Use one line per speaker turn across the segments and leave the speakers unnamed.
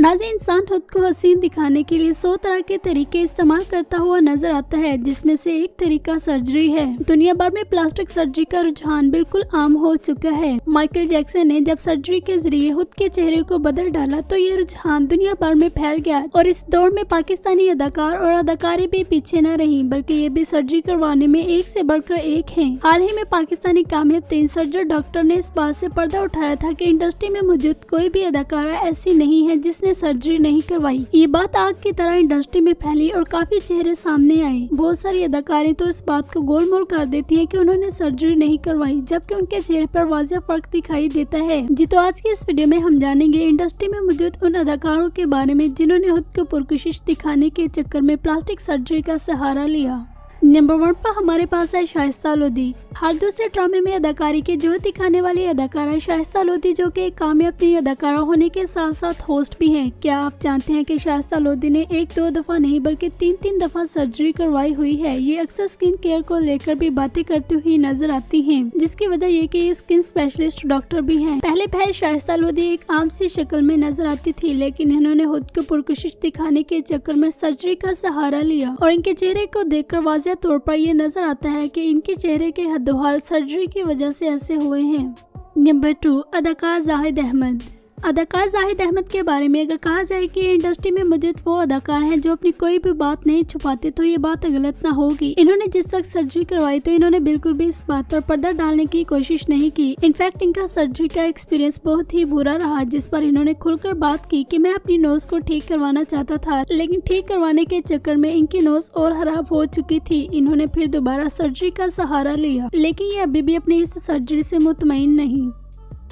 Nazi इंसान खुद को हसीन दिखाने के लिए 100 तरह के तरीके इस्तेमाल करता हुआ नजर आता है, जिसमें से एक तरीका सर्जरी है। दुनिया भर में प्लास्टिक सर्जरी का रुझान बिल्कुल आम हो चुका है। माइकल जैक्सन ने जब सर्जरी के जरिए खुद के चेहरे को बदल डाला तो ये रुझान दुनिया भर में फैल गया और इस दौड़ में पाकिस्तानी अदाकार और अदाकारी भी पीछे न रही, बल्कि ये भी सर्जरी करवाने में एक से बढ़कर एक हैं। हाल ही में पाकिस्तानी कामयाब 3 सर्जर डॉक्टर ने इस बात से पर्दा उठाया था कि इंडस्ट्री में मौजूद कोई भी अदाकारा ऐसी नहीं है जिसने सर्जरी नहीं करवाई। ये बात आग की तरह इंडस्ट्री में फैली और काफी चेहरे सामने आए। बहुत सारी अदाकारें तो इस बात को गोलमोल कर देती हैं कि उन्होंने सर्जरी नहीं करवाई, जबकि उनके चेहरे पर वाज़ेह फर्क दिखाई देता है। जी तो आज की इस वीडियो में हम जानेंगे इंडस्ट्री में मौजूद उन अदाकारों के बारे में जिन्होंने खुद को पुरकशिश दिखाने के चक्कर में प्लास्टिक सर्जरी का सहारा लिया। नंबर 1 पर हमारे पास है शाइस्ता लोधी। हर दूसरे ड्रामे में अदाकारी की जोहर दिखाने वाली अदाकारा शाइस्ता लोधी, जो कि एक कामयाब नई अदाकारा होने के साथ साथ होस्ट भी हैं। क्या आप जानते हैं कि शाइस्ता लोधी ने 1-2 दफा नहीं बल्कि 3-3 दफा सर्जरी करवाई हुई है। ये अक्सर स्किन केयर को लेकर भी बातें करती हुई नजर आती हैं, जिसकी वजह ये कि ये स्किन स्पेशलिस्ट डॉक्टर भी हैं। पहले शाइस्ता लोधी एक आम सी शक्ल में नजर आती थी, लेकिन इन्होंने खुद को पुरकशिश दिखाने के चक्कर में सर्जरी का सहारा लिया और इनके चेहरे को देखकर वाज़ेह तौर पर यह नजर आता है कि इनके चेहरे के हद्दोहाल सर्जरी की वजह से ऐसे हुए हैं। नंबर 2, अदाकार जाहिद अहमद। अदाकार जाहिद अहमद के बारे में अगर कहा जाए कि इंडस्ट्री में मौजूद वो अदाकार हैं जो अपनी कोई भी बात नहीं छुपाते, तो ये बात गलत ना होगी। इन्होंने जिस वक्त सर्जरी करवाई तो इन्होंने बिल्कुल भी इस बात पर पर्दा डालने की कोशिश नहीं की। इनफैक्ट इनका सर्जरी का एक्सपीरियंस बहुत ही बुरा रहा, जिस पर इन्होंने खुलकर बात की कि मैं अपनी नोज को ठीक करवाना चाहता था, लेकिन ठीक करवाने के चक्कर में इनकी नोज और खराब हो चुकी थी। इन्होंने फिर दोबारा सर्जरी का सहारा लिया, लेकिन ये अभी भी अपनी इस सर्जरी से मुतमईन नहीं।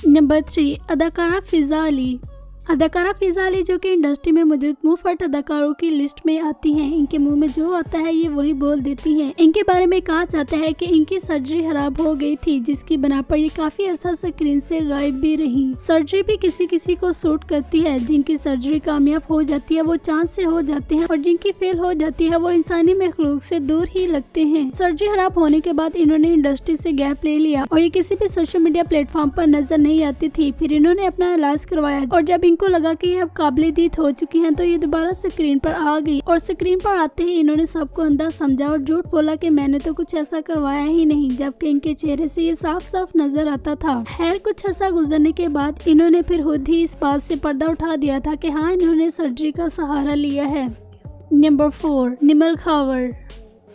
नंबर 3, अदाकारा फिजा अली। अदाकारा फिजा अली, जो कि इंडस्ट्री में मौजूद मुंहफट अदाकारों की लिस्ट में आती हैं। इनके मुंह में जो आता है ये वही बोल देती हैं। इनके बारे में कहा जाता है कि इनकी सर्जरी खराब हो गई थी, जिसकी बना पर ये काफी अरसा स्क्रीन से गायब भी रही। सर्जरी भी किसी किसी को सूट करती है। जिनकी सर्जरी कामयाब हो जाती है वो चांद से हो जाते हैं और जिनकी फेल हो जाती है वो इंसानी मखलूक से दूर ही लगते हैं। सर्जरी खराब होने के बाद इन्होंने इंडस्ट्री से गैप ले लिया और ये किसी भी सोशल मीडिया प्लेटफॉर्म पर नजर नहीं आती थी। फिर इन्होंने अपना इलाज करवाया और जब इनको लगा कि ये अब काबिल-ए-दीद हो चुकी हैं, तो ये दोबारा स्क्रीन पर आ गई और स्क्रीन पर आते ही इन्होंने सबको अंधा समझा और झूठ बोला कि मैंने तो कुछ ऐसा करवाया ही नहीं, जबकि इनके चेहरे से ये साफ साफ नजर आता था। खैर कुछ अर्सा गुजरने के बाद इन्होंने फिर खुद ही इस बात से पर्दा उठा दिया था कि हाँ, इन्होंने सर्जरी का सहारा लिया है। नंबर 4, निमल खावर।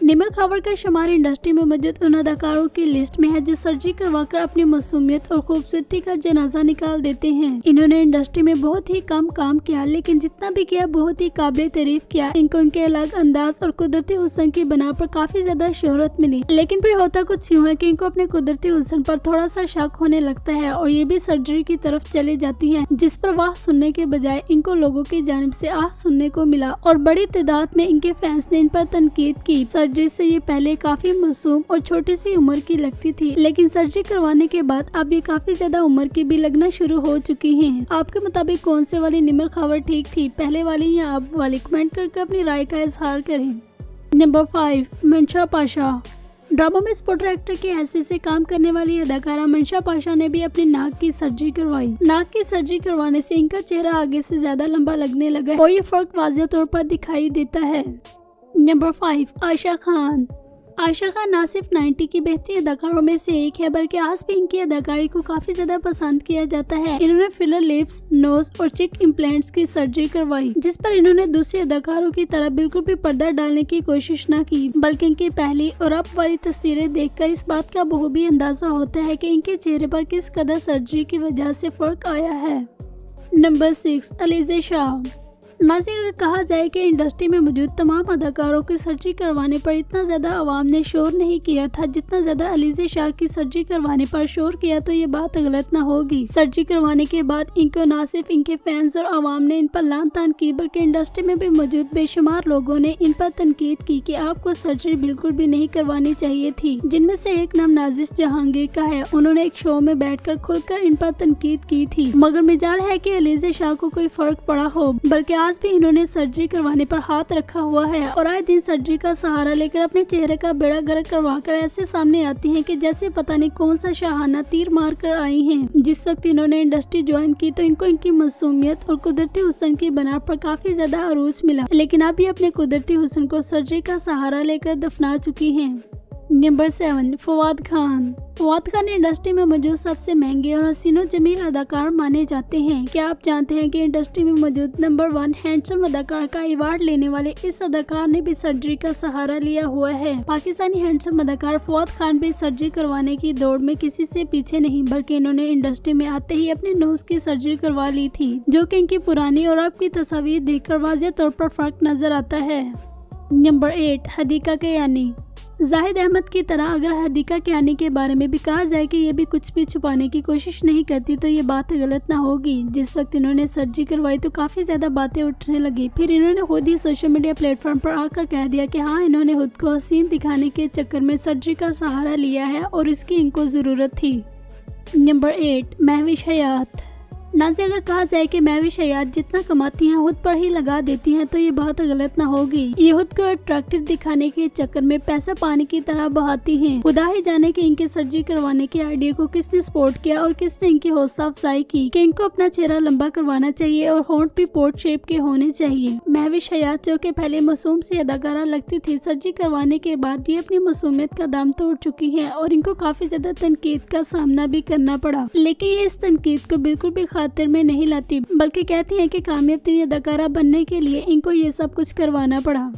निमल खावर का शुमार इंडस्ट्री में मौजूद उन अदाकारों की लिस्ट में है जो सर्जरी करवाकर अपनी मासूमियत और खूबसूरती का जनाजा निकाल देते हैं। इन्होंने इंडस्ट्री में बहुत ही कम काम किया, लेकिन जितना भी किया बहुत ही काबिल तारीफ किया। इनको इनके अलग अंदाज और कुदरती हुस्न की बना पर काफी ज्यादा शोहरत मिली, लेकिन फिर होता कुछ यूँ है कि इनको अपने कुदरती हुस्न पर थोड़ा सा शक होने लगता है और ये भी सर्जरी की तरफ चली जाती है, जिस पर वाह सुनने के बजाय इनको लोगों की जानिब से आह सुनने को मिला और बड़ी तादाद में इनके फैंस ने इन पर तनकीद की। सर्जरी से ये पहले काफी मासूम और छोटी सी उम्र की लगती थी, लेकिन सर्जरी करवाने के बाद अब ये काफी ज्यादा उम्र की भी लगना शुरू हो चुकी हैं। आपके मुताबिक कौन से वाली निमल खावर ठीक थी, पहले वाली या अब वाली? कमेंट करके अपनी राय का इजहार करें। नंबर 5, मंशा पाशा। ड्रामा में स्पॉटर एक्टर की हैसियत से काम करने वाली अदाकारा मंशा पाशा ने भी अपनी नाक की सर्जरी करवाई। नाक की सर्जरी करवाने से इनका चेहरा आगे से ज्यादा लंबा लगने लगा और ये फर्क वाज़ेह तौर पर दिखाई देता है। नंबर 5, आयशा खान। आयशा खान ना सिर्फ 90 की बेहतरीन अदाकारों में से एक है, बल्कि आज भी इनकी अदाकारी को काफी ज्यादा पसंद किया जाता है। इन्होंने फिलर लिप्स, नोज और चिक इम्प्लांट्स की सर्जरी करवाई, जिस पर इन्होंने दूसरे अदाकारों की तरह बिल्कुल भी पर्दा डालने की कोशिश न की, बल्कि इनकी पहली और अब वाली तस्वीरें देखकर इस बात का बखूबी अंदाजा होता है कि इनके चेहरे पर किस कदर सर्जरी की वजह से फर्क आया है। नंबर 6, अलीज़ा शाह। नाज़ी अगर कहा जाए कि इंडस्ट्री में मौजूद तमाम अदाकारों की सर्जरी करवाने पर इतना ज्यादा आवाम ने शोर नहीं किया था जितना ज्यादा अलीज़ा शाह की सर्जरी करवाने पर शोर किया, तो ये बात गलत ना होगी। सर्जरी करवाने के बाद इनको न सिर्फ इनके फैंस और आवाम ने इन पर लान तान की, बल्कि इंडस्ट्री में भी मौजूद बेशुमार लोगों ने इन पर तनकीद की कि आपको सर्जरी बिल्कुल भी नहीं करवानी चाहिए थी, जिनमें से एक नाम नाजिश जहांगीर का है। उन्होंने एक शो में बैठकर खुलकर इन पर तनकीद की थी, मगर मिजाल है कि अलीज़ा शाह को कोई फर्क पड़ा हो, बल्कि आज भी इन्होंने सर्जरी करवाने पर हाथ रखा हुआ है और आए दिन सर्जरी का सहारा लेकर अपने चेहरे का बेड़ा गर्क करवाकर ऐसे सामने आती हैं कि जैसे पता नहीं कौन सा शाहाना तीर मार कर आई हैं। जिस वक्त इन्होंने इंडस्ट्री ज्वाइन की तो इनको इनकी मासूमियत और कुदरती हुस्न की बनावट पर काफी ज्यादा अरूज मिला, लेकिन अब ये अपने कुदरती हुस्न को सर्जरी का सहारा लेकर दफना चुकी हैं। नंबर 7, फवाद खान। फवाद खान इंडस्ट्री में मौजूद सबसे महंगे और हसीनो जमील अदाकार माने जाते हैं। क्या आप जानते हैं कि इंडस्ट्री में मौजूद नंबर 1 हैंडसम अदाकार का अवार्ड लेने वाले इस अदाकार ने भी सर्जरी का सहारा लिया हुआ है। पाकिस्तानी हैंडसम अदाकार फवाद खान भी सर्जरी करवाने की दौड़ में किसी से पीछे नहीं, बल्कि इन्होंने इंडस्ट्री में आते ही अपने नोज की सर्जरी करवा ली थी, जो कि इनकी पुरानी और अब की तस्वीर देखकर वाज़ेह तौर पर फर्क नजर आता है। नंबर 8, हदीका कियानी। जाहिद अहमद की तरह अगर हदीका कियानी के बारे में भी कहा जाए कि ये भी कुछ भी छुपाने की कोशिश नहीं करती तो ये बात गलत ना होगी। जिस वक्त इन्होंने सर्जरी करवाई तो काफी ज्यादा बातें उठने लगी, फिर इन्होंने खुद ही सोशल मीडिया प्लेटफॉर्म पर आकर कह दिया कि हाँ, इन्होंने खुद को हसीन दिखाने के चक्कर में सर्जरी का सहारा लिया है और इसकी इनको जरूरत थी। नंबर 8, महविश हयात। नाज़ी, अगर कहा जाए कि महविश हयात जितना कमाती हैं खुद पर ही लगा देती हैं तो ये बात गलत ना होगी। ये खुद को अट्रैक्टिव दिखाने के चक्कर में पैसा पानी की तरह बहाती हैं। खुदा ही जाने कि इनके सर्जरी करवाने के आइडिया को किसने सपोर्ट किया और किसने इनकी हौसला अफजाई की कि इनको अपना चेहरा लंबा करवाना चाहिए और होंठ भी पोर्ट शेप के होने चाहिए। महविश हयात, जो कि पहले मासूम सी अदाकारा लगती थी, सर्जरी करवाने के बाद ये अपनी मासूमियत का दाम तोड़ चुकी है और इनको काफी ज्यादा तनकीद का सामना भी करना पड़ा, लेकिन ये इस तनकीद को बिल्कुल भी खातिर में नहीं लाती, बल्कि कहती हैं कि कामयाब तरीन अदाकारा बनने के लिए इनको ये सब कुछ करवाना पड़ा।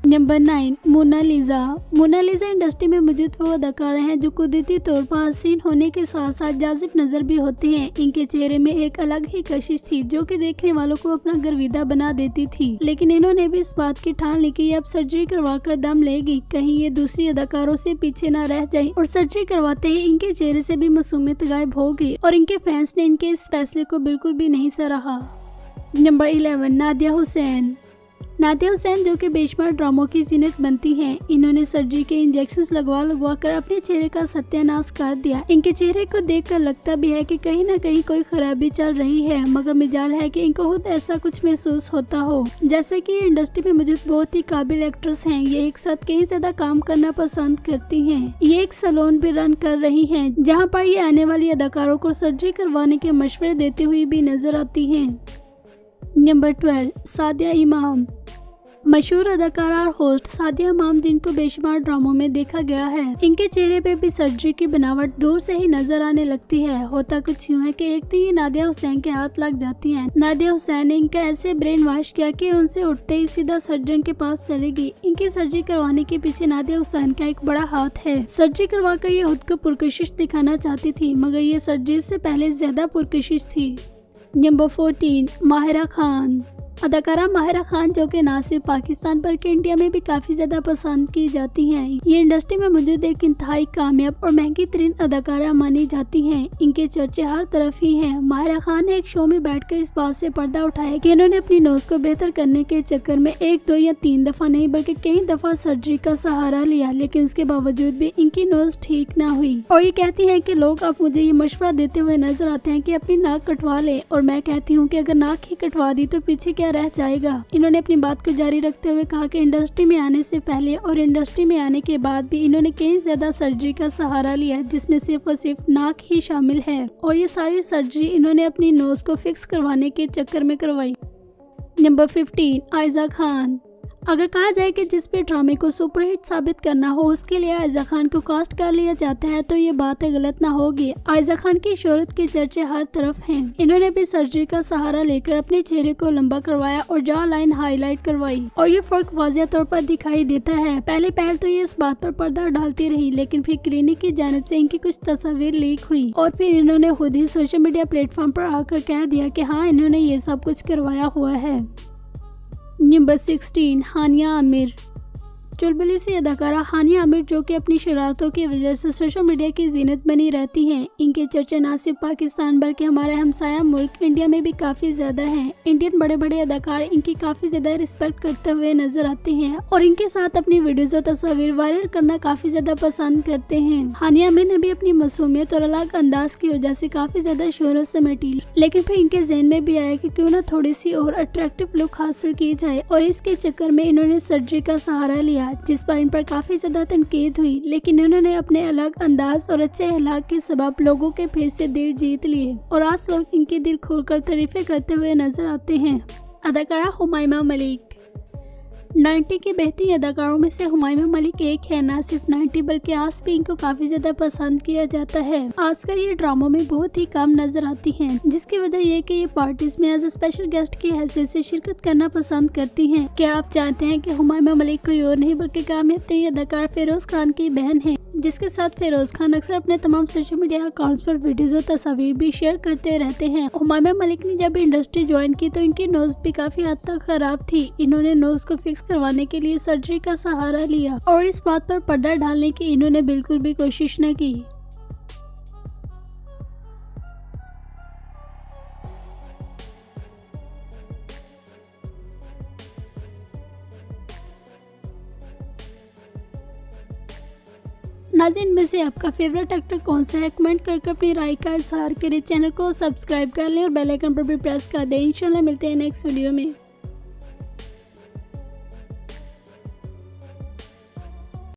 Number 9, Mona Lisa. मोनालिसा इंडस्ट्री में मौजूद वो अदाकारा हैं जो कुदरती तौर पर हसीन होने के साथ साथ जाजिब नजर भी होते हैं। इनके चेहरे में एक अलग ही कशिश थी जो कि देखने वालों को अपना गर्विदा बना देती थी, लेकिन इन्होंने भी इस बात की ठान ली कि ये अब सर्जरी करवा कर दम लेगी, कहीं ये दूसरी अदाकारों से पीछे न रह जाए, और सर्जरी करवाते ही इनके चेहरे से भी मासूमियत गायब हो गई और इनके फैंस ने इनके इस फैसले को बिल्कुल भी नहीं सराहा। नंबर 11, नादिया हुसैन। नादिया हुसैन, जो कि बेशुमार ड्रामों की जीनत बनती हैं, इन्होंने सर्जरी के इंजेक्शंस लगवा कर अपने चेहरे का सत्यानाश कर दिया। इनके चेहरे को देखकर लगता भी है कि कहीं न कहीं कोई खराबी चल रही है, मगर मिजाल है कि इनको खुद ऐसा कुछ महसूस होता हो। जैसे कि इंडस्ट्री में मौजूद बहुत ही काबिल एक्ट्रेस हैं, ये एक साथ कई ज्यादा काम करना पसंद करती हैं। ये एक सैलून भी रन कर रही हैं, जहाँ पर ये आने वाली अदाकारों को सर्जरी करवाने के मशवरे देती हुई भी नजर आती हैं। नंबर 12, सादिया इमाम। मशहूर अदाकारा और होस्ट सादिया इमाम, जिनको बेशुमार ड्रामों में देखा गया है, इनके चेहरे पे भी सर्जरी की बनावट दूर से ही नजर आने लगती है। होता कुछ यूँ है कि एक दिन ये नादिया हुसैन के हाथ लग जाती हैं। नादिया हुसैन ने इनका ऐसे ब्रेन वॉश किया कि उनसे उठते ही सीधा सर्जन के पास चली गई। इनकी सर्जरी करवाने के पीछे नादिया हुसैन का एक बड़ा हाथ है। सर्जरी करवाकर ये खुद को पुरकशिश दिखाना चाहती थी, मगर ये सर्जरी से पहले ज्यादा पुरकशिश थी। नंबर 14, माहिरा खान। अदाकारा माहिरा खान, जो कि न सिर्फ पाकिस्तान बल्कि इंडिया में भी काफी ज्यादा पसंद की जाती हैं। ये इंडस्ट्री में मौजूद एक इंतहाई कामयाब और महंगी तरीन अदाकारा मानी जाती हैं। इनके चर्चे हर तरफ ही हैं। माहिरा खान ने एक शो में बैठकर इस बात से पर्दा उठाया कि इन्होंने अपनी नोज को बेहतर करने के चक्कर में 1, 2 या 3 दफा नहीं बल्कि कई दफा सर्जरी का सहारा लिया, लेकिन उसके बावजूद भी इनकी नोज ठीक ना हुई। और ये कहती है कि लोग अब मुझे ये मशवरा देते हुए नजर आते हैं कि अपनी नाक कटवा ले, और मैं कहती हूँ कि अगर नाक ही कटवा दी तो पीछे क्या रह जाएगा। इन्होंने अपनी बात को जारी रखते हुए कहा कि इंडस्ट्री में आने से पहले और इंडस्ट्री में आने के बाद भी इन्होंने कई ज्यादा सर्जरी का सहारा लिया, जिसमें सिर्फ और सिर्फ नाक ही शामिल है, और ये सारी सर्जरी इन्होंने अपनी नोज को फिक्स करवाने के चक्कर में करवाई। नंबर 15, आयजा खान। अगर कहा जाए कि जिस भी ड्रामे को सुपरहिट साबित करना हो उसके लिए आयजा खान को कास्ट कर लिया जाता है तो ये बात गलत ना होगी। आयजा खान की शोहरत के चर्चे हर तरफ हैं। इन्होंने भी सर्जरी का सहारा लेकर अपने चेहरे को लंबा करवाया और जॉ लाइन हाईलाइट करवाई, और ये फर्क वाज़ेह तौर पर दिखाई देता है। पहले तो ये इस बात पर पर्दा डालती रही, लेकिन फिर क्लिनिक की जानिब से इनकी कुछ तस्वीर लीक हुई और फिर इन्होंने खुद ही सोशल मीडिया प्लेटफॉर्म पर आकर कह दिया कि हाँ, इन्होंने ये सब कुछ करवाया हुआ है। नंबर 16, हानिया आमिर। चुलबुली सी अदाकारा हानिया आमिर, जो कि अपनी शरारतों की वजह से सोशल मीडिया की जीनत बनी रहती हैं। इनके चर्चे न सिर्फ पाकिस्तान बल्कि हमारे हमसाया मुल्क इंडिया में भी काफी ज्यादा हैं। इंडियन बड़े बड़े अदाकार इनकी काफी ज्यादा रिस्पेक्ट करते हुए नजर आते हैं और इनके साथ अपनी वीडियोज और तस्वीर वायरल करना काफी ज्यादा पसंद करते हैं। हानिया आमिर ने भी अपनी मासूमियत और अलग अंदाज की वजह से काफी ज्यादा शोहरत समेटी, लेकिन फिर इनके ज़हन में भी आया कि क्यों ना थोड़ी सी और अट्रैक्टिव लुक हासिल की जाए और इसके चक्कर में इन्होंने सर्जरी का सहारा लिया, जिस पर इन पर काफी ज्यादा तनकीद हुई। लेकिन इन्होंने अपने अलग अंदाज और अच्छे अखलाक के सबब लोगों के फिर से दिल जीत लिए और आज लोग इनके दिल खोलकर तारीफें करते हुए नजर आते हैं। अदाकारा हुमायमा मलिक 90 की बेहतरीन अदाकारों में से हुमायमा मलिक एक है। न सिर्फ 90 बल्कि आज भी इनको काफी ज्यादा पसंद किया जाता है। आजकल ये ड्रामों में बहुत ही कम नजर आती हैं, जिसकी वजह ये कि ये पार्टीज में एज ए स्पेशल गेस्ट की हैसियत से शिरकत करना पसंद करती हैं। क्या आप जानते हैं कि हुमायमा मलिक कोई और नहीं बल्कि कामयाब तरीन अदाकार फिरोज खान की बहन है, जिसके साथ फिरोज खान अक्सर अपने तमाम सोशल मीडिया अकाउंट्स पर वीडियोज और तस्वीर भी शेयर करते रहते हैं। हुमायमा मलिक ने जब इंडस्ट्री ज्वाइन की तो इनकी नोज भी काफी हद तक खराब थी। इन्होंने नोज को फिक्स करवाने के लिए सर्जरी का सहारा लिया और इस बात पर पर्दा डालने की इन्होंने बिल्कुल भी कोशिश न की। नाज़रीन, में से आपका फेवरेट एक्टर कौन सा है? कमेंट करके अपनी राय का इजहार करें। चैनल को सब्सक्राइब कर लें और बेल आइकन पर भी प्रेस कर दें। इंशाल्लाह मिलते हैं नेक्स्ट वीडियो में।